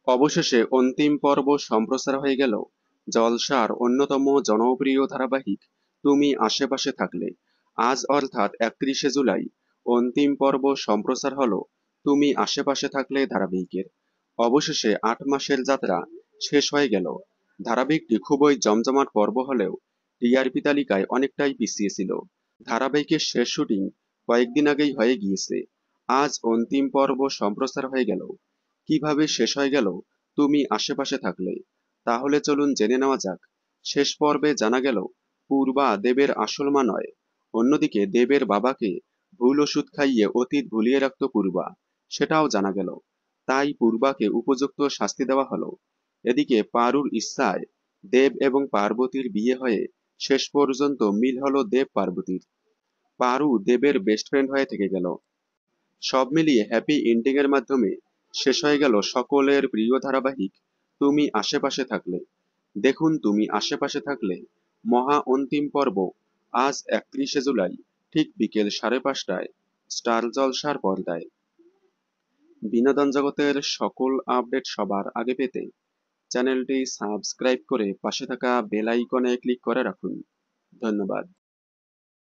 অবশেষে অন্তিম পর্ব সম্প্রচার হয়ে গেল জলসার অন্যতম জনপ্রিয় ধারাবাহিক তুমি আশেপাশে থাকলে। আজ অর্থাৎ 31শে জুলাই অন্তিম পর্ব সম্প্রচার হলো তুমি আশেপাশে থাকলে ধারাবাহিকের। অবশেষে 8 মাসের যাত্রা শেষ হয়ে গেল। ধারাবাহিকটি খুবই জমজমাট পর্ব হলেও টিআরপি তালিকায় অনেকটাই পিছিয়ে ছিল। ধারাবাহিকের শেষ শুটিং কয়েকদিন আগেই হয়ে গিয়েছে। আজ অন্তিম পর্ব সম্প্রচার হয়ে গেল। কিভাবে শেষ হয়ে গেল তুমি আশেপাশে থাকলে, তাহলে চলুন জেনে নেওয়া যাক। শেষ পর্বে জানা গেল পূর্বা দেবের আসল মা নয়। অন্যদিকে দেবের বাবাকে ভুল ওষুধ খাইয়ে অতীত ভুলিয়ে রাখত পূর্বা, সেটাও জানা গেল। তাই পূর্বাকে উপযুক্ত শাস্তি দেওয়া হলো। এদিকে পারুর ইচ্ছায় দেব এবং পার্বতীর বিয়ে হয়ে শেষ পর্যন্ত মিল হলো দেব পার্বতীর। পারু দেবের বেস্ট ফ্রেন্ড হয়ে থেকে গেল। সব মিলিয়ে হ্যাপি এন্ডিং এর মাধ্যমে শেষ হয়ে গেল সকলের প্রিয় ধারাবাহিক তুমি আশেপাশে থাকলে। দেখুন তুমি আশেপাশে থাকলে মহা অন্তিম পর্ব আজ 31শে জুলাই ঠিক বিকেল 5:30টায় স্টার জলসার পর্দায়। বিনোদন জগতের সকল আপডেট সবার আগে পেতে চ্যানেলটি সাবস্ক্রাইব করে পাশে থাকা বেল আইকনে ক্লিক করে রাখুন। ধন্যবাদ।